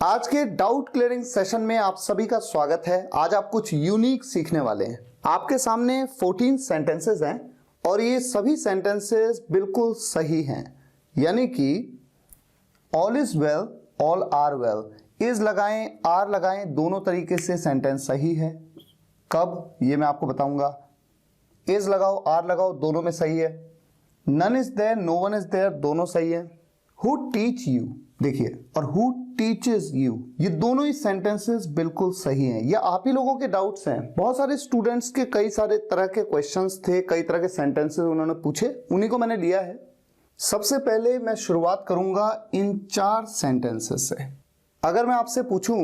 आज के doubt clearing session में आप सभी का स्वागत है। आज आप कुछ यूनिक सीखने वाले हैं। आपके सामने 14 सेंटेंसेस हैं और ये सभी सेंटेंसेस बिल्कुल सही हैं, यानी कि all is well, all are well, is लगाएं आर लगाएं, दोनों तरीके से सेंटेंस सही है। कब, ये मैं आपको बताऊंगा। इज लगाओ आर लगाओ, दोनों में सही है। None is there, no one is there, दोनों सही है। हु टीच यू, देखिए, और हु टीचेस यू, ये दोनों ही सेंटेंसेस बिल्कुल सही हैं। ये आप ही लोगों के डाउट्स हैं। बहुत सारे स्टूडेंट्स के कई सारे तरह के क्वेश्चंस थे, कई तरह के सेंटेंसेस उन्होंने पूछे, उन्हीं को मैंने लिया है। सबसे पहले मैं शुरुआत करूंगा इन 4 सेंटेंसेस से। अगर मैं आपसे पूछूं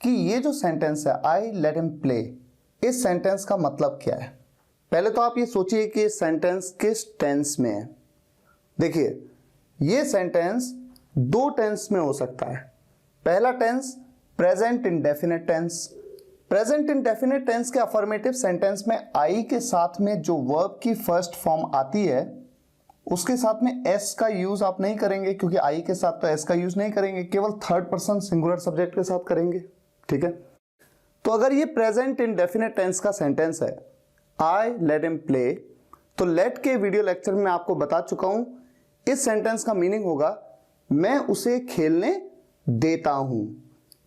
कि ये जो सेंटेंस है आई लेट हिम प्ले, इस सेंटेंस का मतलब क्या है? पहले तो आप ये सोचिए कि सेंटेंस किस टेंस में है। देखिए, ये सेंटेंस 2 टेंस में हो सकता है। पहला tense present indefinite tense. Present indefinite tense के अफर्मेटिव सेंटेंस में आई के साथ में जो वर्ब की फर्स्ट फॉर्म आती है उसके साथ में एस का यूज आप नहीं करेंगे, क्योंकि आई के साथ तो एस का यूज नहीं करेंगे, केवल थर्ड पर्सन सिंगुलर सब्जेक्ट के साथ करेंगे। ठीक है, तो अगर ये प्रेजेंट इंडेफिनिट टेंस का सेंटेंस है आई लेट हिम प्ले, तो लेट के वीडियो लेक्चर में आपको बता चुका हूं इस सेंटेंस का मीनिंग होगा मैं उसे खेलने देता हूं,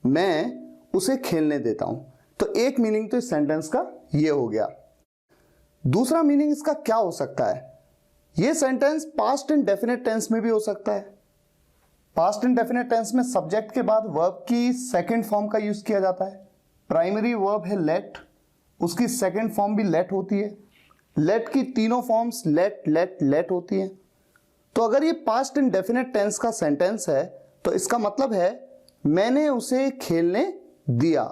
मैं उसे खेलने देता हूं। तो एक मीनिंग तो इस सेंटेंस का ये हो गया। दूसरा मीनिंग इसका क्या हो सकता है? ये सेंटेंस पास्ट इंडेफिनिट टेंस में भी हो सकता है। पास्ट इंडेफिनिट टेंस में सब्जेक्ट के बाद वर्ब की सेकंड फॉर्म का यूज किया जाता है। प्राइमरी वर्ब है लेट, उसकी सेकंड फॉर्म भी लेट होती है। लेट की तीनों फॉर्म्स लेट लेट लेट होती हैं। तो अगर ये पास्ट इंडेफिनिट टेंस का सेंटेंस है तो इसका मतलब है मैंने उसे खेलने दिया।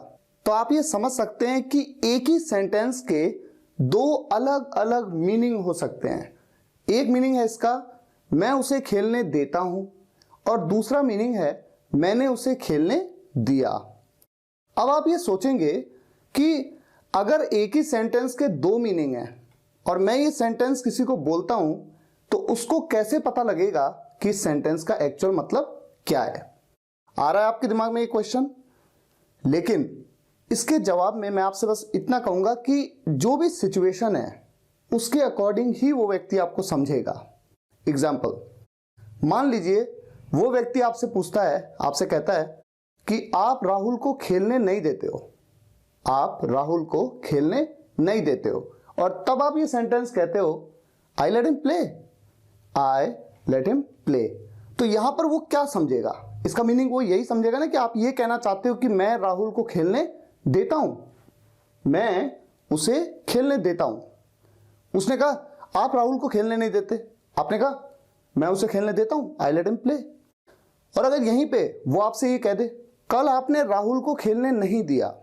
तो आप ये समझ सकते हैं कि एक ही सेंटेंस के 2 अलग अलग मीनिंग हो सकते हैं। एक मीनिंग है इसका मैं उसे खेलने देता हूं, और दूसरा मीनिंग है मैंने उसे खेलने दिया। अब आप ये सोचेंगे कि अगर एक ही सेंटेंस के 2 मीनिंग हैं और मैं ये सेंटेंस किसी को बोलता हूं तो उसको कैसे पता लगेगा कि इस सेंटेंस का एक्चुअल मतलब क्या है? आ रहा है आपके दिमाग में ये क्वेश्चन? लेकिन इसके जवाब में मैं आपसे बस इतना कहूंगा कि जो भी सिचुएशन है उसके अकॉर्डिंग ही वो व्यक्ति आपको समझेगा। एग्जाम्पल, मान लीजिए वो व्यक्ति आपसे पूछता है, आपसे कहता है कि आप राहुल को खेलने नहीं देते हो, आप राहुल को खेलने नहीं देते हो, और तब आप ये सेंटेंस कहते हो I let him play, I let him play. तो यहां पर वो क्या समझेगा? इसका मीनिंग वो यही समझेगा ना कि आप ये कहना चाहते हो कि मैं राहुल को खेलने देता हूं, मैं उसे खेलने देता हूं। उसने कहा आप राहुल को खेलने नहीं देते, आपने कहा मैं उसे खेलने देता हूं, आई लेट हिम प्ले। और अगर यहीं पे वो आपसे ये कह दे कल आपने राहुल को खेलने नहीं दिया,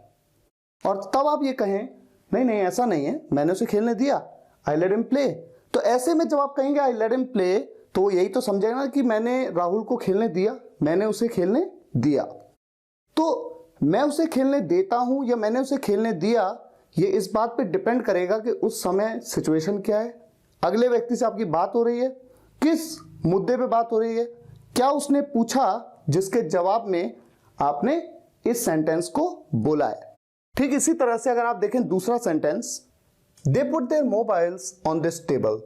और तब आप ये कहें नहीं नहीं ऐसा नहीं है, मैंने उसे खेलने दिया, आई लेट हिम प्ले। तो ऐसे में जब आप कहेंगे आई लेट हिम प्ले तो वो यही तो समझेगा ना कि मैंने राहुल को खेलने दिया, मैंने उसे खेलने दिया। तो मैं उसे खेलने देता हूं या मैंने उसे खेलने दिया, ये इस बात पे डिपेंड करेगा कि उस समय सिचुएशन क्या है, अगले व्यक्ति से आपकी बात हो रही है, किस मुद्दे पे बात हो रही है, क्या उसने पूछा जिसके जवाब में आपने इस सेंटेंस को बोला है। ठीक इसी तरह से अगर आप देखें दूसरा sentence, they put there mobiles on this table,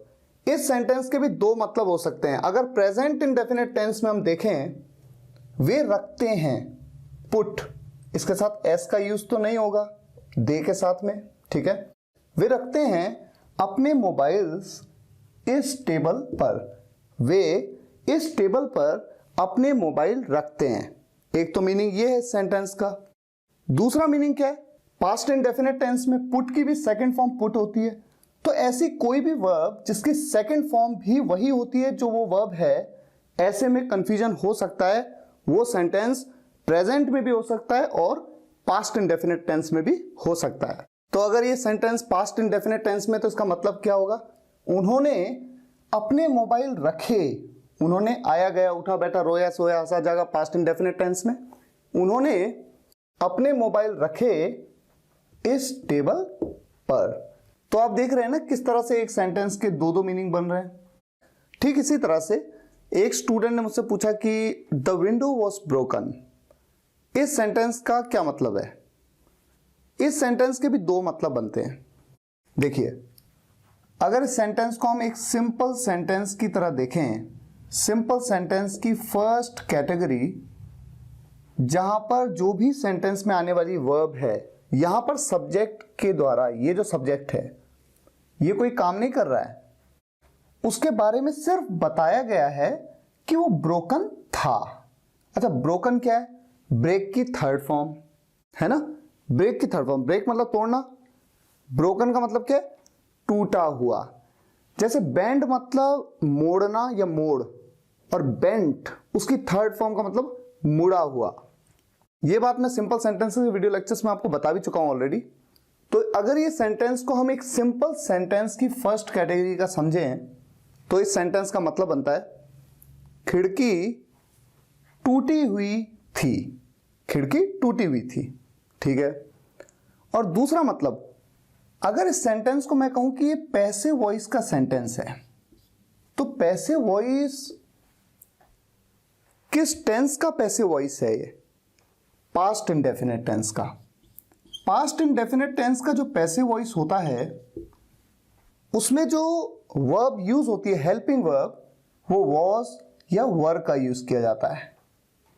इस सेंटेंस के भी 2 मतलब हो सकते हैं। अगर प्रेजेंट इंडेफिनिट टेंस में हम देखें, वे रखते हैं, पुट, इसके साथ एस का यूज तो नहीं होगा, दे के साथ में, ठीक है। वे रखते हैं अपने मोबाइल्स इस टेबल पर, वे इस टेबल पर अपने मोबाइल रखते हैं। एक तो मीनिंग ये है सेंटेंस का। दूसरा मीनिंग क्या है? पास्ट इंडेफिनिट टेंस में पुट की भी सेकंड फॉर्म पुट होती है, तो ऐसी कोई भी वर्ब जिसकी सेकंड फॉर्म भी वही होती है जो वो वर्ब है, ऐसे में कंफ्यूजन हो सकता है। वो सेंटेंस प्रेजेंट में भी हो सकता है और पास्ट इंडेफिनिट टेंस में भी हो सकता है। तो अगर ये सेंटेंस पास्ट इंडेफिनिट टेंस में, तो इसका मतलब क्या होगा? उन्होंने अपने मोबाइल रखे, उन्होंने आया गया उठा बैठा रोया सोया हंसा जागा, पास्ट इंडेफिनिट टेंस में। उन्होंने अपने मोबाइल रखे इस टेबल पर। तो आप देख रहे हैं ना किस तरह से एक सेंटेंस के 2 मीनिंग बन रहे हैं। ठीक इसी तरह से एक स्टूडेंट ने मुझसे पूछा कि द विंडो वॉज ब्रोकन, इस सेंटेंस का क्या मतलब है? इस सेंटेंस के भी दो मतलब बनते हैं। देखिए, अगर इस सेंटेंस को हम एक सिंपल सेंटेंस की तरह देखें, सिंपल सेंटेंस की फर्स्ट कैटेगरी, जहां पर जो भी सेंटेंस में आने वाली वर्ब है, यहां पर सब्जेक्ट के द्वारा, ये जो सब्जेक्ट है ये कोई काम नहीं कर रहा है, उसके बारे में सिर्फ बताया गया है कि वो ब्रोकन था। अच्छा, ब्रोकन क्या है? ब्रेक की थर्ड फॉर्म है ना, ब्रेक की थर्ड फॉर्म। ब्रेक मतलब तोड़ना, ब्रोकन का मतलब क्या है? टूटा हुआ। जैसे बेंड मतलब मोड़ना या मोड़, और बेंट उसकी थर्ड फॉर्म का मतलब मुड़ा हुआ। ये बात मैं सिंपल सेंटेंसेस वीडियो लेक्चर्स में आपको बता भी चुका हूं ऑलरेडी। तो अगर ये सेंटेंस को हम एक सिंपल सेंटेंस की फर्स्ट कैटेगरी का समझें, तो इस सेंटेंस का मतलब बनता है खिड़की टूटी हुई थी। खिड़की टूटी हुई थी, ठीक है। और दूसरा मतलब, अगर इस सेंटेंस को मैं कहूं कि ये पैसिव वॉइस का सेंटेंस है, तो पैसिव वॉइस किस टेंस का पैसिव वॉइस है? ये पास्ट इंडेफिनिट टेंस का। पास्ट इंडेफिनिट टेंस का जो पैसिव वॉइस होता है, उसमें जो वर्ब यूज होती है, हेल्पिंग वर्ब, वो वॉज या वर का यूज किया जाता है।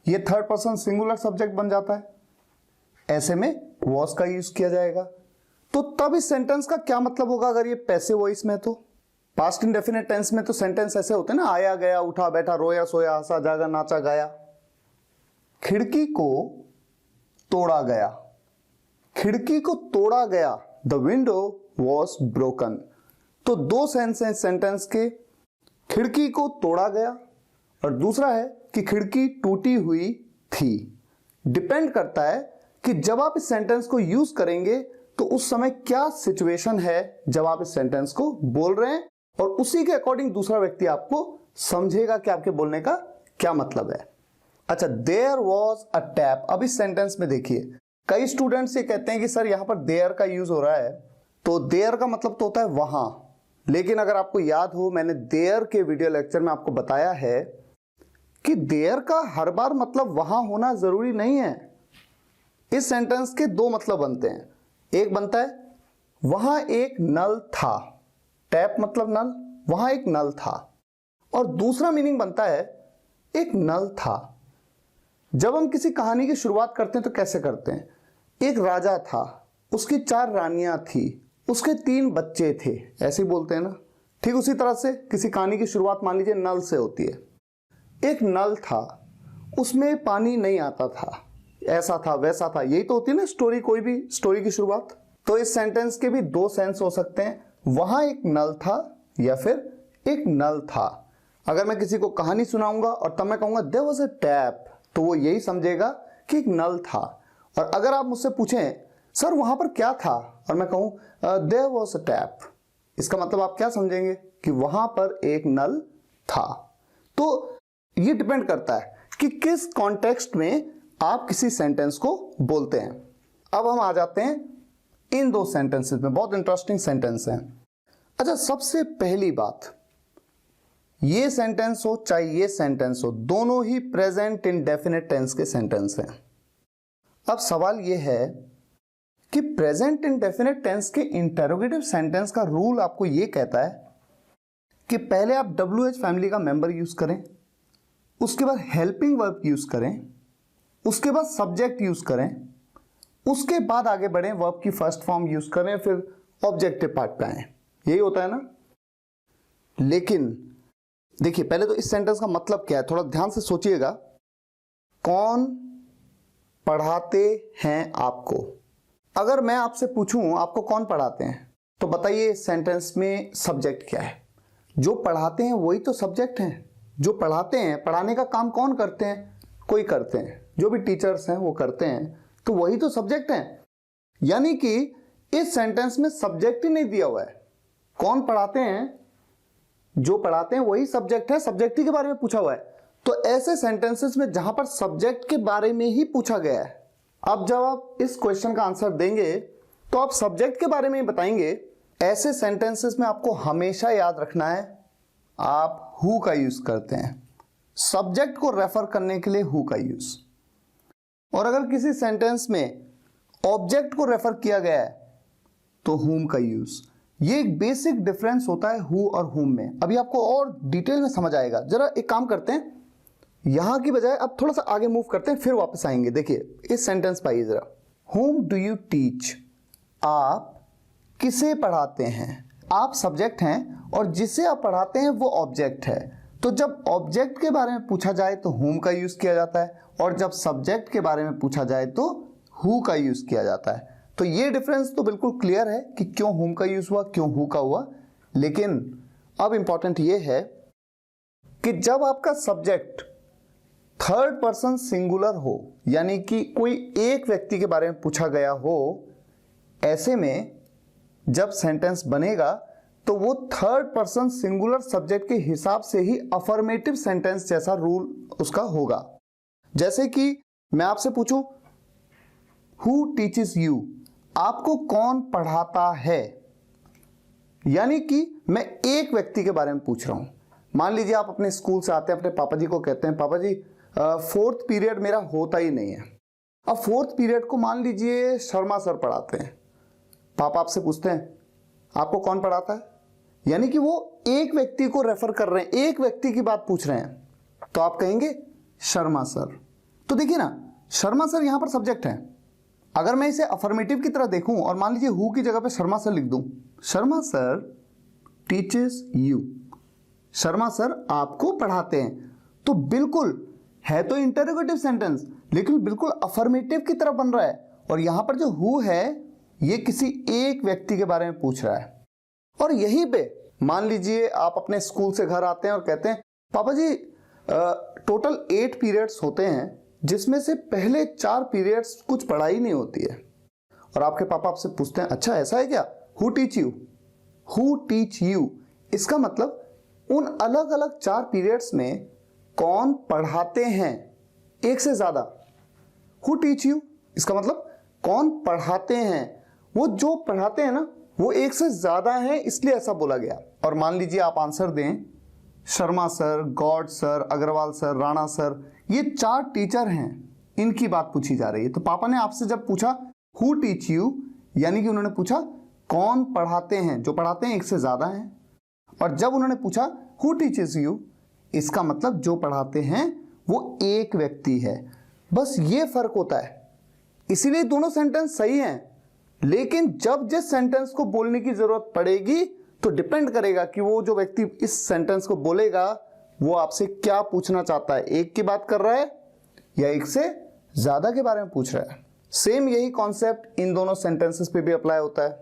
ये थर्ड पर्सन सिंगुलर सब्जेक्ट बन जाता है, ऐसे में वॉज का यूज किया जाएगा। तो तब इस सेंटेंस का क्या मतलब होगा अगर ये पैसिव वॉइस में? तो पास्ट इंडेफिनिट टेंस में तो सेंटेंस ऐसे होते हैं ना, आया गया, उठा बैठा, रोया सोया, हंसा जागा, नाचा गाया। खिड़की को तोड़ा गया, खिड़की को तोड़ा गया, द विंडो वॉज ब्रोकन। तो दो सेंस हैं सेंटेंस के, खिड़की को तोड़ा गया और दूसरा है कि खिड़की टूटी हुई थी। डिपेंड करता है कि जब आप इस सेंटेंस को यूज करेंगे तो उस समय क्या सिचुएशन है जब आप इस सेंटेंस को बोल रहे हैं, और उसी के अकॉर्डिंग दूसरा व्यक्ति आपको समझेगा कि आपके बोलने का क्या मतलब है। अच्छा, देयर वॉज अ टैप। अब इस सेंटेंस में देखिए, कई स्टूडेंट्स ये कहते हैं कि सर यहां पर देयर का यूज हो रहा है, तो देयर का मतलब तो होता है वहां। लेकिन अगर आपको याद हो, मैंने देयर के वीडियो लेक्चर में आपको बताया है कि देयर का हर बार मतलब वहां होना जरूरी नहीं है। इस सेंटेंस के दो मतलब बनते हैं। एक बनता है वहां एक नल था, टैप मतलब नल, वहां एक नल था। और दूसरा मीनिंग बनता है एक नल था। जब हम किसी कहानी की शुरुआत करते हैं तो कैसे करते हैं? एक राजा था, उसकी 4 रानियां थी, उसके 3 बच्चे थे, ऐसे ही बोलते हैं ना। ठीक उसी तरह से किसी कहानी की शुरुआत मान लीजिए नल से होती है। एक नल था, उसमें पानी नहीं आता था, ऐसा था वैसा था, यही तो होती है ना स्टोरी, कोई भी स्टोरी की शुरुआत। तो इस सेंटेंस के भी दो सेंस हो सकते हैं, वहां एक नल था या फिर एक नल था। अगर मैं किसी को कहानी सुनाऊंगा और तब मैं कहूंगा देयर वाज अ टैप, तो वो यही समझेगा कि एक नल था। और अगर आप मुझसे पूछें सर वहां पर क्या था, और मैं कहूं देयर वाज अ टैप, इसका मतलब आप क्या समझेंगे? कि वहां पर एक नल था। तो ये डिपेंड करता है कि किस कॉन्टेक्स्ट में आप किसी सेंटेंस को बोलते हैं। अब हम आ जाते हैं इन दो सेंटेंसेस में, बहुत इंटरेस्टिंग सेंटेंस हैं। अच्छा, सबसे पहली बात, ये सेंटेंस हो चाहे ये सेंटेंस हो, दोनों ही प्रेजेंट इंडेफिनिट टेंस के सेंटेंस हैं। अब सवाल यह है कि प्रेजेंट इंडेफिनिट टेंस के इंटरोगेटिव सेंटेंस का रूल आपको यह कहता है कि पहले आप WH फैमिली का मेंबर यूज करें, उसके बाद हेल्पिंग वर्ब यूज करें, उसके बाद सब्जेक्ट यूज करें, उसके बाद आगे बढ़ें, वर्ब की फर्स्ट फॉर्म यूज करें, फिर ऑब्जेक्टिव पार्ट पे आए। यही होता है ना। लेकिन देखिए, पहले तो इस सेंटेंस का मतलब क्या है, थोड़ा ध्यान से सोचिएगा। कौन पढ़ाते हैं आपको? अगर मैं आपसे पूछूं आपको कौन पढ़ाते हैं, तो बताइए सेंटेंस में सब्जेक्ट क्या है? जो पढ़ाते हैं वही तो सब्जेक्ट हैं। जो पढ़ाते हैं, पढ़ाने का काम कौन करते हैं? कोई करते हैं, जो भी टीचर्स हैं वो करते हैं, तो वही तो सब्जेक्ट हैं। यानी कि इस सेंटेंस में सब्जेक्ट ही नहीं दिया हुआ है। कौन पढ़ाते हैं, जो पढ़ाते हैं वही सब्जेक्ट है, सब्जेक्ट ही के बारे में पूछा हुआ है। तो ऐसे सेंटेंसेस में जहां पर सब्जेक्ट के बारे में ही पूछा गया है, अब जब आप इस क्वेश्चन का आंसर देंगे तो आप सब्जेक्ट के बारे में ही बताएंगे। ऐसे सेंटेंसेस में आपको हमेशा याद रखना है, आप हु का यूज करते हैं, सब्जेक्ट को रेफर करने के लिए हु का यूज। और अगर किसी सेंटेंस में ऑब्जेक्ट को रेफर किया गया है तो whom का यूज। ये एक बेसिक डिफरेंस होता है who और whom में। अभी आपको और डिटेल में समझ आएगा। जरा एक काम करते हैं, यहां की बजाय अब थोड़ा सा आगे मूव करते हैं, फिर वापस आएंगे। देखिए इस सेंटेंस पर आइए जरा। whom do you teach? आप किसे पढ़ाते हैं? आप सब्जेक्ट हैं और जिसे आप पढ़ाते हैं वो ऑब्जेक्ट है। तो जब ऑब्जेक्ट के बारे में पूछा जाए तो whom का यूज किया जाता है, और जब सब्जेक्ट के बारे में पूछा जाए तो who का यूज किया जाता है। तो ये डिफरेंस तो बिल्कुल क्लियर है कि क्यों whom का यूज हुआ, क्यों who का हुआ। लेकिन अब इंपॉर्टेंट ये है कि जब आपका सब्जेक्ट थर्ड पर्सन सिंगुलर हो, यानी कि कोई एक व्यक्ति के बारे में पूछा गया हो, ऐसे में जब सेंटेंस बनेगा तो वो थर्ड पर्सन सिंगुलर सब्जेक्ट के हिसाब से ही अफर्मेटिव सेंटेंस जैसा रूल उसका होगा। जैसे कि मैं आपसे पूछूं हु टीचेस यू, आपको कौन पढ़ाता है, यानी कि मैं एक व्यक्ति के बारे में पूछ रहा हूं। मान लीजिए आप अपने स्कूल से आते हैं, अपने पापा जी को कहते हैं पापा जी फोर्थ पीरियड मेरा होता ही नहीं है। अब फोर्थ पीरियड को मान लीजिए शर्मा सर पढ़ाते हैं। पापा आपसे पूछते हैं आपको कौन पढ़ाता है, यानी कि वो एक व्यक्ति को रेफर कर रहे हैं, एक व्यक्ति की बात पूछ रहे हैं, तो आप कहेंगे शर्मा सर। तो देखिए ना, शर्मा सर यहां पर सब्जेक्ट है। अगर मैं इसे अफर्मेटिव की तरह देखूं और मान लीजिए हु की जगह पे शर्मा सर लिख दूं, Sharma sir teaches you, Sharma sir आपको पढ़ाते हैं, तो बिल्कुल है तो इंटरोगेटिव सेंटेंस लेकिन बिल्कुल अफर्मेटिव की तरह बन रहा है। और यहां पर जो हु है ये किसी एक व्यक्ति के बारे में पूछ रहा है। और यहीं पे मान लीजिए आप अपने स्कूल से घर आते हैं और कहते हैं पापा जी टोटल 8 पीरियड्स होते हैं जिसमें से पहले 4 पीरियड्स कुछ पढ़ाई नहीं होती है। और आपके पापा आपसे पूछते हैं अच्छा ऐसा है क्या, who teach you, who teach you, इसका मतलब उन अलग अलग 4 पीरियड्स में कौन पढ़ाते हैं, एक से ज्यादा। हु टीच यू इसका मतलब कौन पढ़ाते हैं, वो जो पढ़ाते हैं ना वो एक से ज्यादा है, इसलिए ऐसा बोला गया। और मान लीजिए आप आंसर दें शर्मा सर, गॉड sir, Agarwal sir, Rana sir, ये 4 टीचर हैं, इनकी बात पूछी जा रही है। तो पापा ने आपसे जब पूछा हु टीच यू, यानी कि उन्होंने पूछा कौन पढ़ाते हैं, जो पढ़ाते हैं एक से ज्यादा हैं। और जब उन्होंने पूछा हु टीचेस यू, इसका मतलब जो पढ़ाते हैं वो एक व्यक्ति है। बस ये फर्क होता है, इसीलिए दोनों सेंटेंस सही हैं। लेकिन जब जिस सेंटेंस को बोलने की जरूरत पड़ेगी तो डिपेंड करेगा कि वो जो व्यक्ति इस सेंटेंस को बोलेगा वो आपसे क्या पूछना चाहता है, एक की बात कर रहा है या एक से ज्यादा के बारे में पूछ रहा है। सेम यही कॉन्सेप्ट इन दोनों सेंटेंसेस पे भी अप्लाई होता है।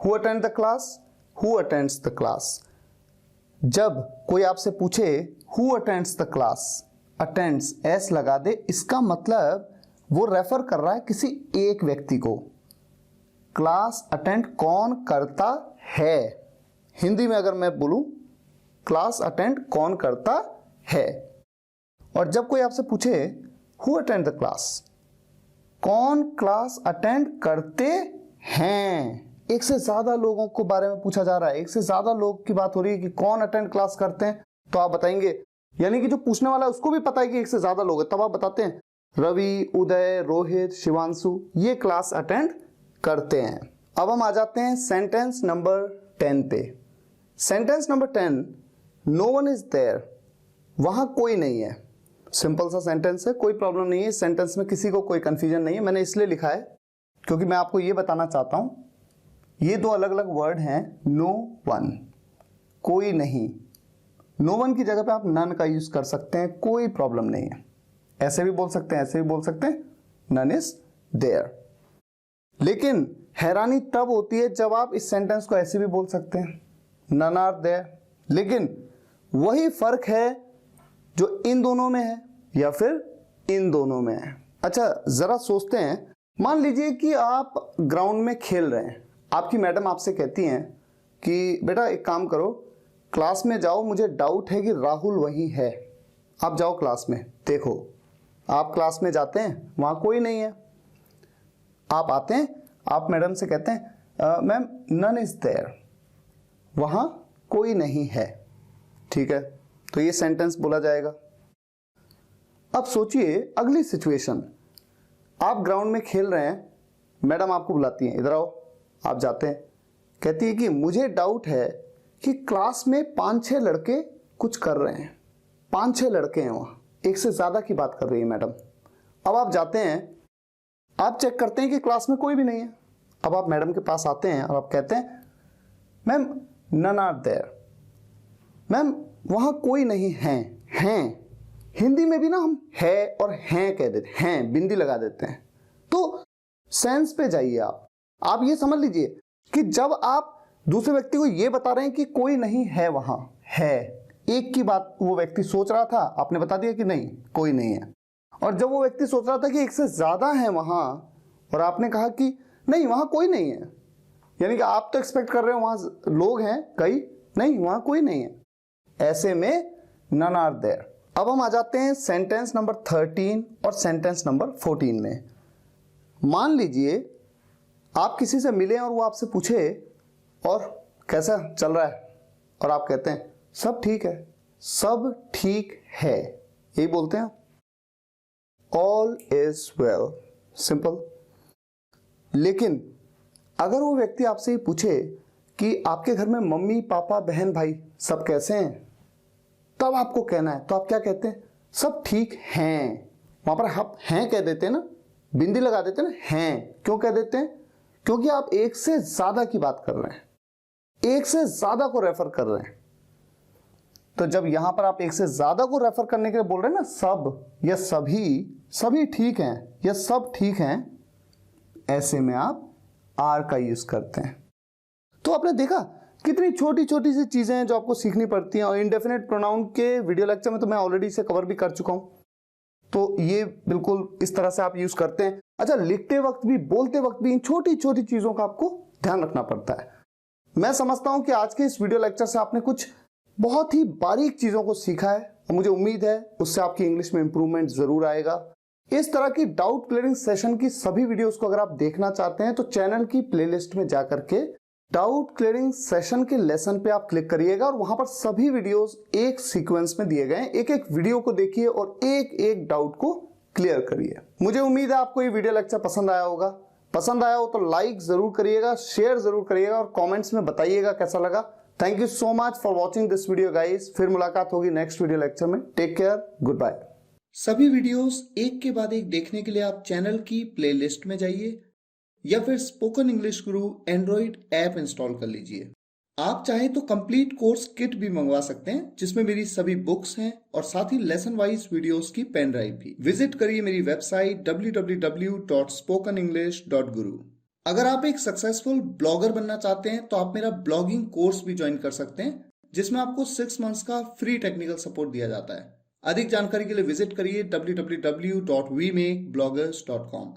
Who attend the class, who attends the class. जब कोई आपसे पूछे who attends the class, attends S लगा दे, इसका मतलब वो रेफर कर रहा है किसी एक व्यक्ति को। क्लास अटेंड कौन करता है, हिंदी में अगर मैं बोलूं क्लास अटेंड कौन करता है। और जब कोई आपसे पूछे हु अटेंड द क्लास, कौन क्लास अटेंड करते हैं, एक से ज्यादा लोगों को बारे में पूछा जा रहा है, एक से ज्यादा लोग की बात हो रही है कि कौन अटेंड क्लास करते हैं, तो आप बताएंगे, यानी कि जो पूछने वाला है उसको भी पता है कि एक से ज्यादा लोग हैं, तब आप बताते हैं रवि, उदय, रोहित, शिवांशु ये क्लास अटेंड करते हैं। अब हम आ जाते हैं सेंटेंस नंबर 10 पे। Sentence number 10, no one is there, वहां कोई नहीं है। सिंपल सा सेंटेंस है, कोई प्रॉब्लम नहीं है इस सेंटेंस में, किसी को कोई कंफ्यूजन नहीं है। मैंने इसलिए लिखा है क्योंकि मैं आपको ये बताना चाहता हूं, ये 2 अलग अलग वर्ड हैं, नो वन, कोई नहीं। नो वन की जगह पे आप नन का यूज कर सकते हैं, कोई प्रॉब्लम नहीं है। ऐसे भी बोल सकते हैं, ऐसे भी बोल सकते हैं, नन इज देयर। लेकिन हैरानी तब होती है जब आप इस सेंटेंस को ऐसे भी बोल सकते हैं, नन आर देयर। लेकिन वही फर्क है जो इन दोनों में है या फिर इन दोनों में है। अच्छा जरा सोचते हैं, मान लीजिए कि आप ग्राउंड में खेल रहे हैं, आपकी मैडम आपसे कहती हैं कि बेटा एक काम करो, क्लास में जाओ, मुझे डाउट है कि राहुल वहीं है। आप जाओ क्लास में, देखो। आप क्लास में जाते हैं, वहां कोई नहीं है। आप आते हैं, आप मैडम से कहते हैं मैम नन इज देयर, वहां कोई नहीं है। ठीक है, तो ये सेंटेंस बोला जाएगा। अब सोचिए अगली सिचुएशन, आप ग्राउंड में खेल रहे हैं, मैडम आपको बुलाती हैं, इधर आओ। आप जाते हैं, कहती है कि मुझे डाउट है कि क्लास में 5-6 लड़के कुछ कर रहे हैं। 5-6 लड़के हैं वहाँ, एक से ज़्यादा की बात कर रही है मैडम। अब आप जाते हैं, आप चेक करते हैं कि क्लास में कोई भी नहीं है। अब आप मैडम के पास आते हैं और आप कहते हैं ma'am none are there, ma'am वहाँ कोई नहीं है। हैं हिंदी में भी ना हम है और हैं कह देते हैं, बिंदी लगा देते हैं। तो सेंस पे जाइए आप ये समझ लीजिए कि जब आप दूसरे व्यक्ति को ये बता रहे हैं कि कोई नहीं है वहाँ, है एक की बात वो व्यक्ति सोच रहा था, आपने बता दिया कि नहीं कोई नहीं है। और जब वो व्यक्ति सोच रहा था कि एक से ज़्यादा है वहाँ और आपने कहा कि नहीं वहाँ कोई नहीं है, यानी कि आप तो एक्सपेक्ट कर रहे हो वहाँ लोग हैं कई, नहीं वहाँ कोई नहीं है। ऐसे में नन आर देयर। अब हम आ जाते हैं सेंटेंस नंबर 13 और सेंटेंस नंबर 14 में। मान लीजिए आप किसी से मिले और वो आपसे पूछे और कैसा चल रहा है, और आप कहते हैं सब ठीक है, सब ठीक है, यही बोलते हैं ऑल इज वेल, सिंपल। लेकिन अगर वो व्यक्ति आपसे ये पूछे कि आपके घर में मम्मी पापा बहन भाई सब कैसे हैं, तब आपको कहना है, तो आप क्या कहते हैं, सब ठीक हैं। वहां पर आप हैं कह देते हैं ना, बिंदी लगा देते हैं ना, हैं क्यों कह देते हैं, क्योंकि आप एक से ज्यादा की बात कर रहे हैं, एक से ज्यादा को रेफर कर रहे हैं। तो जब यहां पर आप एक से ज्यादा को रेफर करने के लिए बोल रहे हैं ना, सब या सभी ठीक हैं या सब ठीक हैं, ऐसे में आप आर का यूज करते हैं। तो आपने देखा कितनी छोटी छोटी सी चीजें हैं जो आपको सीखनी पड़ती हैं, और इंडेफिनेट प्रोनाउन के वीडियो लेक्चर में तो मैं ऑलरेडी इसे कवर भी कर चुका हूं। तो ये बिल्कुल इस तरह से आप यूज करते हैं। अच्छा, लिखते वक्त भी बोलते वक्त भी इन छोटी छोटी चीजों का आपको ध्यान रखना पड़ता है। मैं समझता हूं कि आज के इस वीडियो लेक्चर से आपने कुछ बहुत ही बारीक चीजों को सीखा है, और मुझे उम्मीद है उससे आपकी इंग्लिश में इंप्रूवमेंट जरूर आएगा। इस तरह की डाउट क्लियरिंग सेशन की सभी वीडियोस को अगर आप देखना चाहते हैं तो चैनल की प्लेलिस्ट में जाकर के डाउट क्लियरिंग सेशन के लेसन पे आप क्लिक करिएगा, और वहां पर सभी वीडियोस एक सीक्वेंस में दिए गए हैं। एक एक वीडियो को देखिए और एक एक डाउट को क्लियर करिए। मुझे उम्मीद है आपको ये वीडियो लेक्चर पसंद आया होगा। पसंद आया हो तो लाइक जरूर करिएगा, शेयर जरूर करिएगा और कमेंट्स में बताइएगा कैसा लगा। Thank you so much for watching this video guys. फिर मुलाकात होगी नेक्स्ट वीडियो लेक्चर में। Take care, goodbye. सभी वीडियोस एक के बाद एक देखने के लिए आप चैनल की प्लेलिस्ट में जाइए या फिर स्पोकन इंग्लिश गुरु एंड्रॉइड ऐप इंस्टॉल कर लीजिए। आप चाहे तो कंप्लीट कोर्स किट भी मंगवा सकते हैं, जिसमें मेरी सभी बुक्स हैं और साथ ही लेसन वाइज वीडियोस की पेन ड्राइव भी। विजिट करिए मेरी वेबसाइट www.spokenenglish.guru। अगर आप एक सक्सेसफुल ब्लॉगर बनना चाहते हैं तो आप मेरा ब्लॉगिंग कोर्स भी ज्वाइन कर सकते हैं, जिसमें आपको 6 मंथ्स का फ्री टेक्निकल सपोर्ट दिया जाता है। अधिक जानकारी के लिए विजिट करिए www.wemakebloggers.com।